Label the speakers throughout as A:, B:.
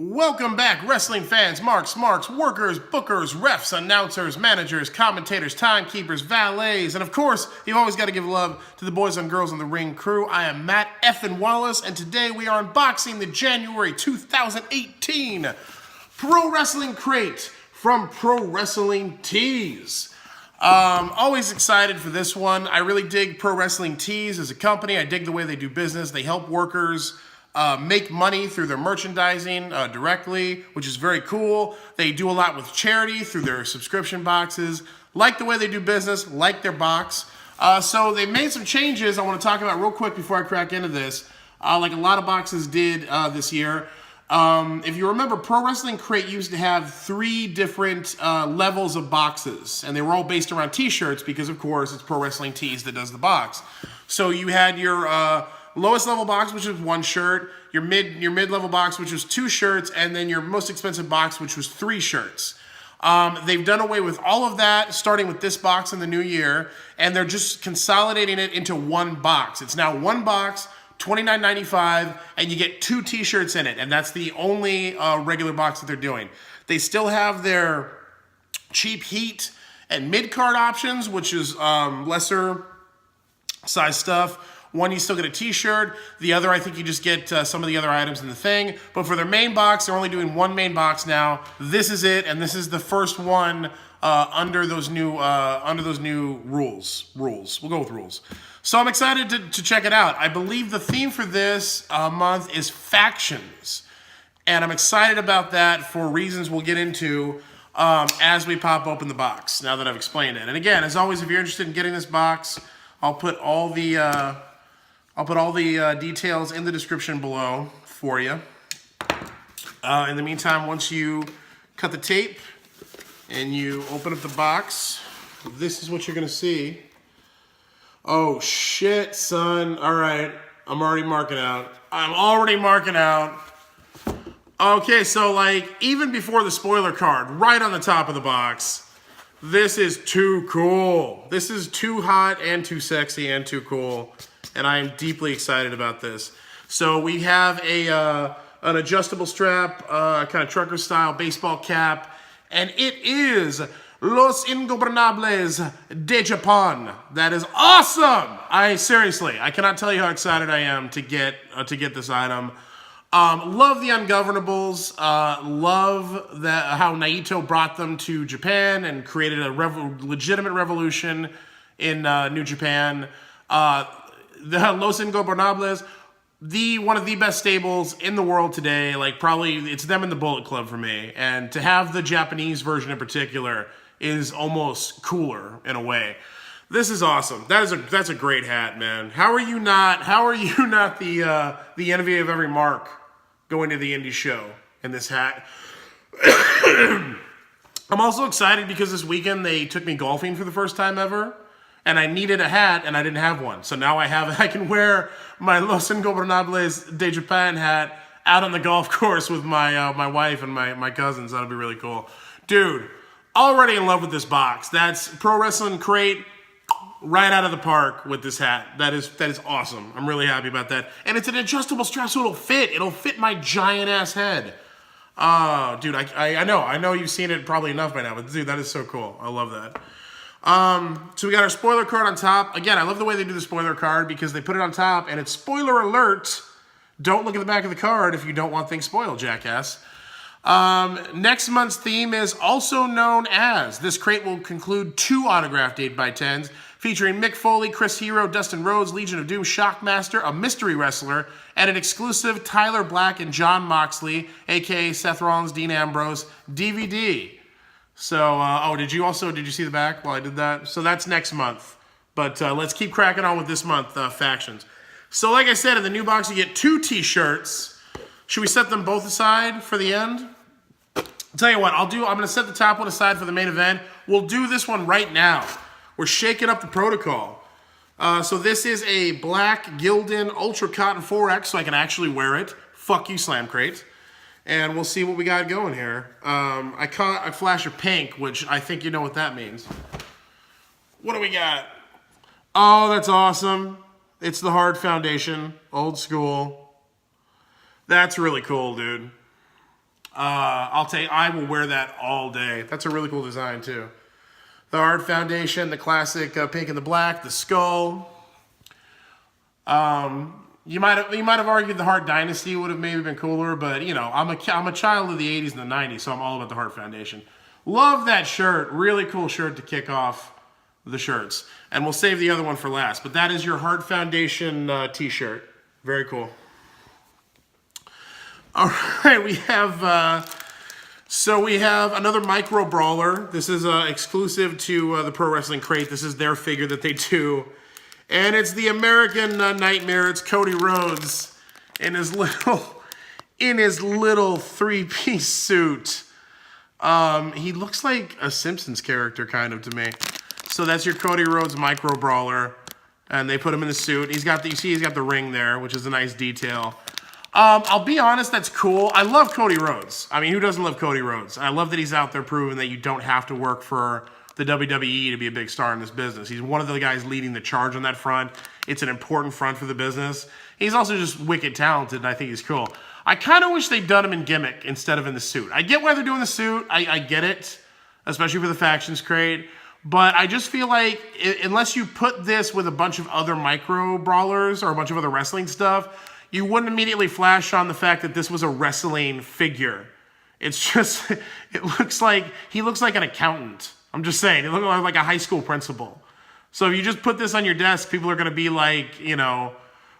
A: Welcome back, wrestling fans, marks, workers, bookers, refs, announcers, managers, commentators, timekeepers, valets, and of course, you've always got to give love to the boys and girls on the ring crew. I am Matt effing Wallace, and today we are unboxing the January 2018 Pro Wrestling Crate from Pro Wrestling Tees. Always excited for this one. I really dig Pro Wrestling Tees as a company. I dig the way they do business. They help workers make money through their merchandising directly, which is very cool. They do a lot with charity through their subscription boxes. Like the way they do business, like their box. So they made some changes I want to talk about real quick before I crack into this. Like a lot of boxes did this year. If you remember, Pro Wrestling Crate used to have 3 different levels of boxes, and they were all based around T-shirts because, of course, it's Pro Wrestling Tees that does the box. So you had your lowest level box, which was 1 shirt, your mid level box, which was 2 shirts, and then your most expensive box, which was 3 shirts. They've done away with all of that, starting with this box in the new year, and they're just consolidating it into 1 box. It's now 1 box, $29.95, and you get 2 T-shirts in it, and that's the only regular box that they're doing. They still have their cheap heat and mid-card options, which is lesser size stuff. One, you still get a T-shirt. The other, I think you just get some of the other items in the thing. But for their main box, they're only doing 1 main box now. This is it, and this is the first one under those new rules. We'll go with rules. So I'm excited to check it out. I believe the theme for this month is factions, and I'm excited about that for reasons we'll get into as we pop open the box. Now that I've explained it, and again, as always, if you're interested in getting this box, I'll put all the details in the description below for you. In the meantime, once you cut the tape and you open up the box, this is what you're gonna see. Oh shit, son. All right, I'm already marking out. Okay, so like even before the spoiler card, right on the top of the box, this is too cool. This is too hot and too sexy and too cool. And I am deeply excited about this. So we have an adjustable strap, kind of trucker style baseball cap, and it is Los Ingobernables de Japan. That is awesome. Seriously, I cannot tell you how excited I am to get this item. Love the Ungovernables. Love how Naito brought them to Japan and created a legitimate revolution in New Japan. The Los Ingobernables, one of the best stables in the world today. Like probably it's them in the Bullet Club for me. And to have the Japanese version in particular is almost cooler in a way. This is awesome. That's a great hat, man. How are you not the envy of every mark going to the indie show in this hat? I'm also excited because this weekend they took me golfing for the first time ever. And I needed a hat, and I didn't have one. So now I can wear my Los Ingobernables de Japan hat out on the golf course with my wife and my cousins. That'll be really cool. Dude, already in love with this box. That's Pro Wrestling Crate right out of the park with this hat. That is awesome. I'm really happy about that. And it's an adjustable strap, so it'll fit. It'll fit my giant-ass head. Dude, I know you've seen it probably enough by now, but dude, that is so cool. I love that. So we got our spoiler card on top. Again, I love the way they do the spoiler card because they put it on top and it's spoiler alert. Don't look at the back of the card if you don't want things spoiled, jackass. Next month's theme is also known as. This crate will conclude 2 autographed 8x10s featuring Mick Foley, Chris Hero, Dustin Rhodes, Legion of Doom, Shockmaster, a mystery wrestler, and an exclusive Tyler Black and John Moxley, aka Seth Rollins, Dean Ambrose, DVD. So, did you see the back while I did that? So that's next month. But let's keep cracking on with this month, factions. So like I said, in the new box, you get 2 T-shirts. Should we set them both aside for the end? I'll tell you what, I'm going to set the top one aside for the main event. We'll do this one right now. We're shaking up the protocol. So this is a black Gildan Ultra Cotton 4X, so I can actually wear it. Fuck you, Slam Crate. And we'll see what we got going here. I caught a flash of pink, which I think you know what that means. What do we got? Oh, that's awesome. It's the Hard Foundation, old school. That's really cool, dude. I will wear that all day. That's a really cool design too. The Hard Foundation, the classic pink and the black, the skull. You might have argued the Hart Dynasty would have maybe been cooler, but you know, I'm a child of the 80s and the 90s, so I'm all about the Hart Foundation. Love that shirt. Really cool shirt to kick off the shirts. And we'll save the other one for last, but that is your Hart Foundation t-shirt. Very cool. All right, we have another Micro Brawler. This is exclusive to the Pro Wrestling Crate. This is their figure that they do. And it's the American Nightmare. It's Cody Rhodes in his little three-piece suit. He looks like a Simpsons character kind of to me. So that's your Cody Rhodes Micro Brawler, and they put him in the suit. He's got the ring there, which is a nice detail. I'll be honest, that's cool. I love Cody Rhodes. I mean, who doesn't love Cody Rhodes? I love that he's out there proving that you don't have to work for the WWE to be a big star in this business. He's one of the guys leading the charge on that front. It's an important front for the business. He's also just wicked talented, and I think he's cool. I kind of wish they'd done him in gimmick instead of in the suit. I get why they're doing the suit. I get it, especially for the Factions Crate. But I just feel like unless you put this with a bunch of other Micro Brawlers or a bunch of other wrestling stuff, you wouldn't immediately flash on the fact that this was a wrestling figure. It's just, he looks like an accountant. I'm just saying, it looks like a high school principal. So if you just put this on your desk, people are going to be like, you know,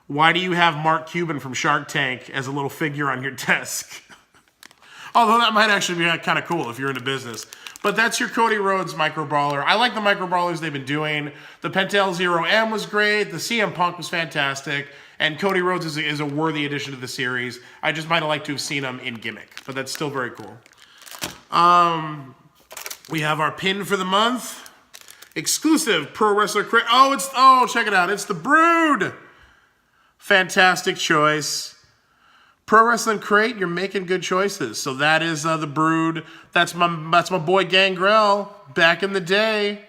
A: why do you have Mark Cuban from Shark Tank as a little figure on your desk? Although that might actually be kind of cool if you're into business. But that's your Cody Rhodes Micro Brawler. I like the Micro Brawlers they've been doing. The Pentel Zero M was great. The CM Punk was fantastic. And Cody Rhodes is a worthy addition to the series. I just might have liked to have seen him in gimmick. But that's still very cool. We have our pin for the month. Exclusive Pro Wrestler Crate. Oh, check it out. It's the Brood. Fantastic choice. Pro Wrestling Crate, you're making good choices. So that is the Brood. That's my boy Gangrel. Back in the day,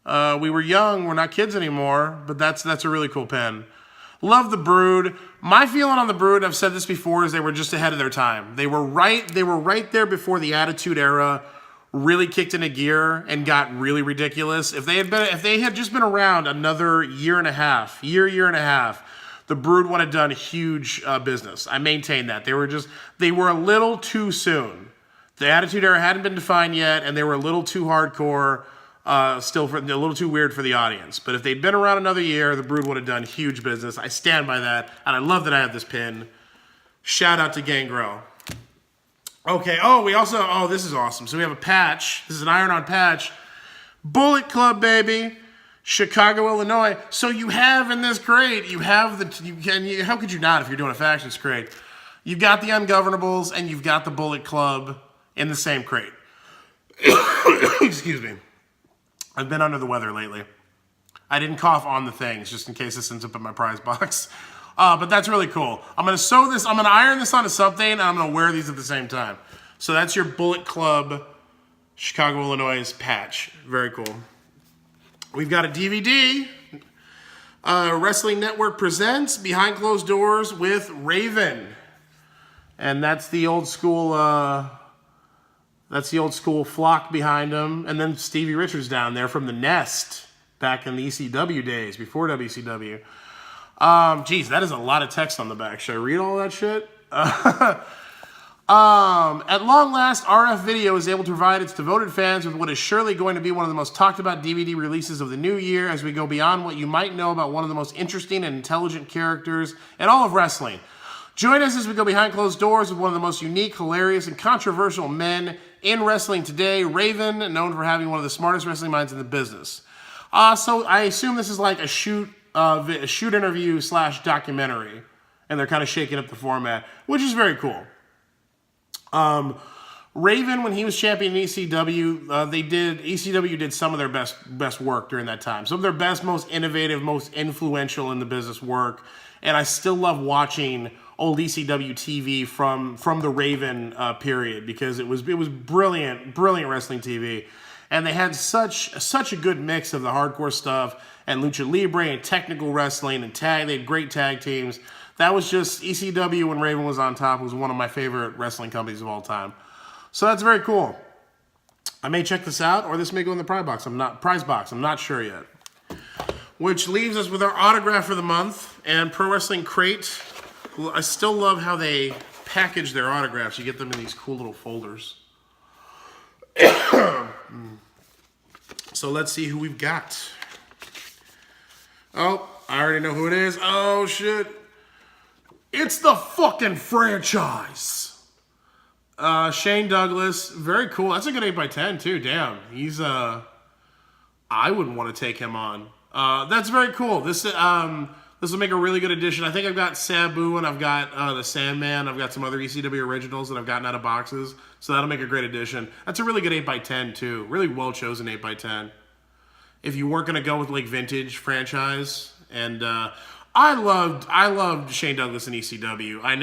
A: we were young. We're not kids anymore. But that's a really cool pen. Love the Brood. My feeling on the Brood, I've said this before, is they were just ahead of their time. They were right there before the Attitude Era really kicked into gear and got really ridiculous. If they had just been around another year and a half, the Brood would have done huge business. I maintain that. They were a little too soon. The Attitude Era hadn't been defined yet, and they were a little too hardcore, a little too weird for the audience. But if they'd been around another year, the Brood would have done huge business. I stand by that, and I love that I have this pin. Shout out to Gangrel. Okay, this is awesome. So we have a patch. This is an iron-on patch. Bullet Club, baby. Chicago, Illinois. So you have in this crate, how could you not if you're doing a Factions crate? You've got the Ungovernables and you've got the Bullet Club in the same crate. Excuse me. I've been under the weather lately. I didn't cough on the things just in case this ends up in my prize box. But that's really cool. I'm going to iron this onto something, and I'm going to wear these at the same time. So that's your Bullet Club Chicago, Illinois patch. Very cool. We've got a DVD. Wrestling Network presents Behind Closed Doors with Raven. And that's the old school flock behind him. And then Stevie Richards down there from the Nest back in the ECW days, before WCW. Geez, that is a lot of text on the back. Should I read all that shit? At long last, RF Video is able to provide its devoted fans with what is surely going to be one of the most talked about DVD releases of the new year as we go beyond what you might know about one of the most interesting and intelligent characters in all of wrestling. Join us as we go behind closed doors with one of the most unique, hilarious, and controversial men in wrestling today, Raven, known for having one of the smartest wrestling minds in the business. So I assume this is like a shoot interview / documentary, and they're kind of shaking up the format, which is very cool. Raven, when he was champion in ECW, ECW did some of their best work during that time. Some of their best, most innovative, most influential in the business work, and I still love watching old ECW TV from the Raven period because it was brilliant wrestling TV, and they had such a good mix of the hardcore stuff and lucha libre and technical wrestling and tag. They had great tag teams That was just ECW when Raven was on top. It was one of my favorite wrestling companies of all time. So that's very cool. I may check this out, or this may go in the prize box. I'm not sure yet. Which leaves us with our autograph for the month and Pro Wrestling Crate. I still love how they package their autographs. You get them in these cool little folders. So let's see who we've got. Oh, I already know who it is. Oh, shit. It's the fucking franchise. Shane Douglas. Very cool. That's a good 8x10, too. Damn. He's, I wouldn't want to take him on. That's very cool. This will make a really good addition. I think I've got Sabu and I've got the Sandman. I've got some other ECW originals that I've gotten out of boxes. So that'll make a great addition. That's a really good 8x10 too. Really well chosen 8x10. If you weren't gonna go with like vintage franchise, and I loved Shane Douglas in ECW. I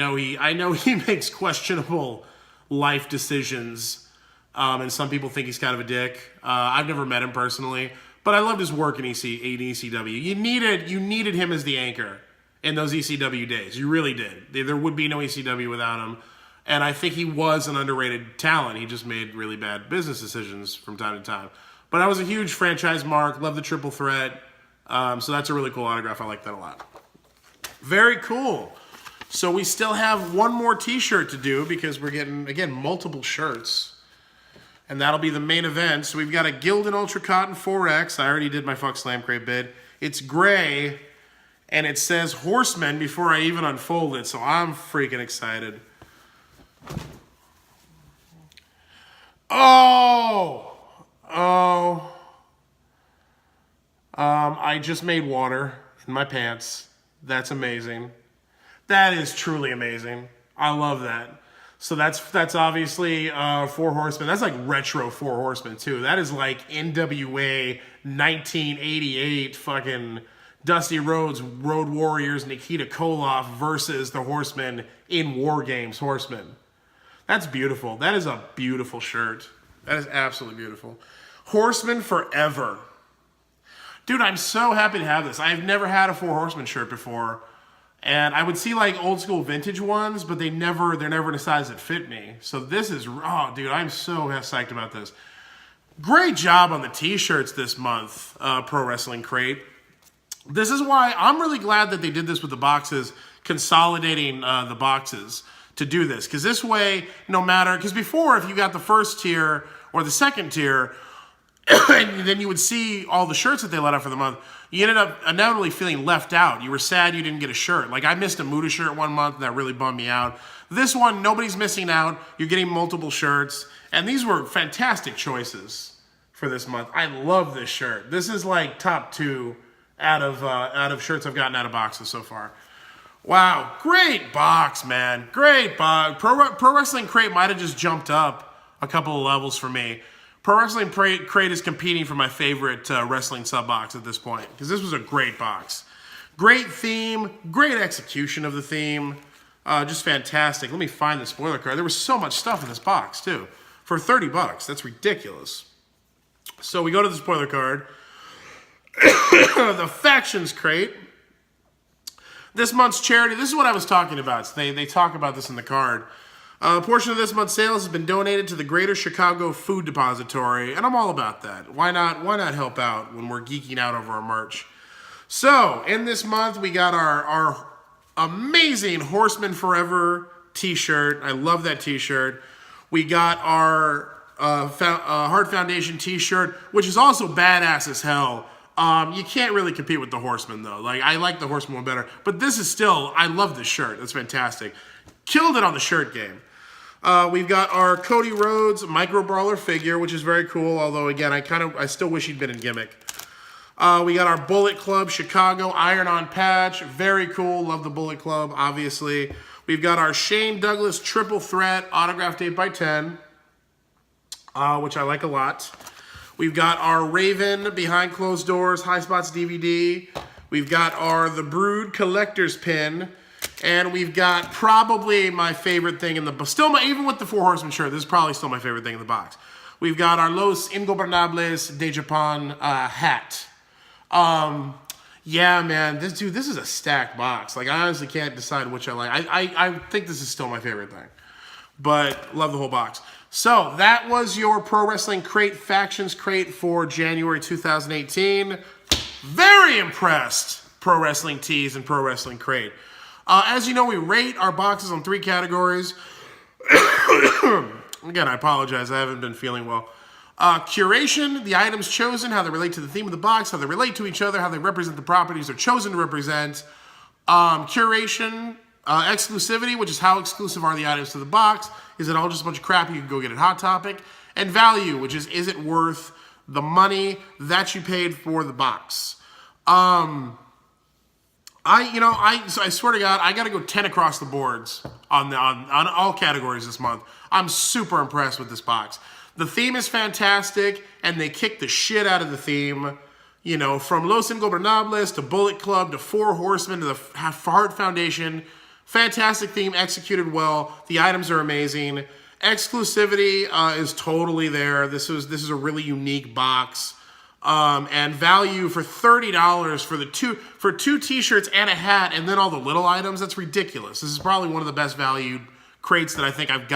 A: know he makes questionable life decisions, and some people think he's kind of a dick. I've never met him personally. But I loved his work in ECW. You needed him as the anchor in those ECW days. You really did. There would be no ECW without him. And I think he was an underrated talent. He just made really bad business decisions from time to time. But I was a huge franchise mark. Love the triple threat. So that's a really cool autograph. I like that a lot. Very cool. So we still have one more t-shirt to do because we're getting, again, multiple shirts. And that'll be the main event. So we've got a Gildan Ultra Cotton 4X. I already did my Fuck Slam Crate bid. It's gray, and it says Horseman before I even unfold it. So I'm freaking excited. I just made water in my pants. That's amazing. That is truly amazing. I love that. So that's obviously 4 Horsemen. That's like retro 4 Horsemen too. That is like NWA 1988 fucking Dusty Rhodes, Road Warriors, Nikita Koloff versus the Horsemen in War Games Horsemen. That's beautiful. That is a beautiful shirt. That is absolutely beautiful. Horsemen forever. Dude, I'm so happy to have this. I've never had a 4 Horsemen shirt before. And I would see like old school vintage ones, but they're never in a size that fit me. So this is, oh dude, I'm so psyched about this. Great job on the t-shirts this month, Pro Wrestling Crate. This is why I'm really glad that they did this with the boxes, consolidating the boxes to do this. Because this way, no matter, because before if you got the first tier or the second tier, and then you would see all the shirts that they let out for the month, you ended up inevitably feeling left out. You were sad you didn't get a shirt. Like I missed a Muda shirt one month and that really bummed me out. This one, nobody's missing out. You're getting multiple shirts. And these were fantastic choices for this month. I love this shirt. This is like top 2 out of shirts I've gotten out of boxes so far. Wow, great box, man. Great box. Pro Wrestling Crate might have just jumped up a couple of levels for me. Pro Wrestling Crate is competing for my favorite wrestling sub box at this point because this was a great box. Great theme, great execution of the theme, just fantastic. Let me find the spoiler card. There was so much stuff in this box too. For 30 bucks, that's ridiculous. So we go to the spoiler card. The Factions Crate. This month's charity, this is what I was talking about. So they talk about this in the card. A portion of this month's sales has been donated to the Greater Chicago Food Depository, and I'm all about that. Why not help out when we're geeking out over our merch? So, in this month, we got our amazing Horseman Forever t-shirt. I love that t-shirt. We got our Heart Foundation t-shirt, which is also badass as hell. You can't really compete with the Horseman, though. Like, I like the Horseman one better, but this is still, I love this shirt. That's fantastic. Killed it on the shirt game. We've got our Cody Rhodes Micro Brawler figure, which is very cool. Although again, I still wish he'd been in gimmick. We got our Bullet Club Chicago Iron-On patch, very cool. Love the Bullet Club, obviously. We've got our Shane Douglas Triple Threat autographed 8x10, which I like a lot. We've got our Raven Behind Closed Doors High Spots DVD. We've got our The Brood Collector's Pin. And we've got probably my favorite thing in the box. Even with the 4 Horsemen shirt, this is probably still my favorite thing in the box. We've got our Los Ingobernables de Japan hat. Yeah, man, this is a stacked box. Like, I honestly can't decide which I like. I think this is still my favorite thing, but love the whole box. So that was your Pro Wrestling Crate Factions Crate for January 2018. Very impressed, Pro Wrestling Tees and Pro Wrestling Crate. As you know, we rate our boxes on 3 categories. Again, I apologize. I haven't been feeling well. Curation, the items chosen, how they relate to the theme of the box, how they relate to each other, how they represent the properties they're chosen to represent. Curation, exclusivity, which is how exclusive are the items to the box. Is it all just a bunch of crap you can go get at Hot Topic? And value, which is it worth the money that you paid for the box? I swear to God, I got to go 10 across the boards on all categories this month. I'm super impressed with this box. The theme is fantastic, and they kick the shit out of the theme. You know, from Los Ingobernables to Bullet Club to 4 Horsemen to the Heart Foundation. Fantastic theme, executed well. The items are amazing. Exclusivity is totally there. This is a really unique box. And value for $30 for two T-shirts and a hat, and then all the little items. That's ridiculous. This is probably one of the best valued crates that I think I've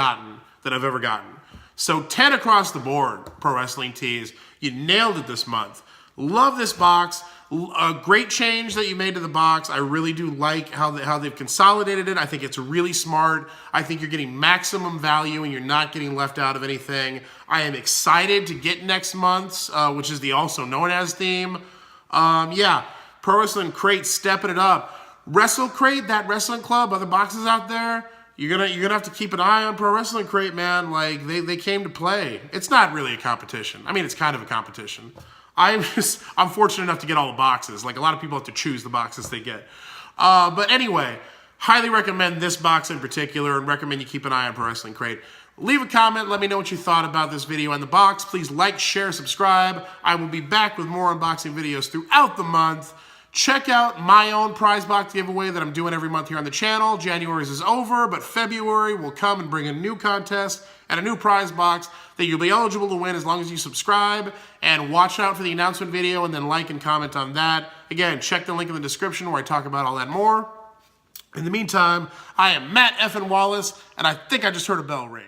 A: ever gotten. So 10 across the board, Pro Wrestling Tees. You nailed it this month. Love this box. A great change that you made to the box. I really do like how they've consolidated it. I think it's really smart. I think you're getting maximum value and you're not getting left out of anything. I am excited to get next month's, which is the also known as theme. Yeah, Pro Wrestling Crate stepping it up. Wrestle Crate, that wrestling club, other boxes out there. You're gonna have to keep an eye on Pro Wrestling Crate, man. Like they came to play. It's not really a competition. I mean, it's kind of a competition. I'm fortunate enough to get all the boxes. Like a lot of people have to choose the boxes they get. But anyway, highly recommend this box in particular, and recommend you keep an eye on Pro Wrestling Crate. Leave a comment. Let me know what you thought about this video and the box. Please like, share, subscribe. I will be back with more unboxing videos throughout the month. Check out my own prize box giveaway that I'm doing every month here on the channel. January's is over, but February will come and bring a new contest and a new prize box that you'll be eligible to win as long as you subscribe, and watch out for the announcement video and then like and comment on that. Again, check the link in the description where I talk about all that more. In the meantime, I am Matt F. Wallace, and I think I just heard a bell ring.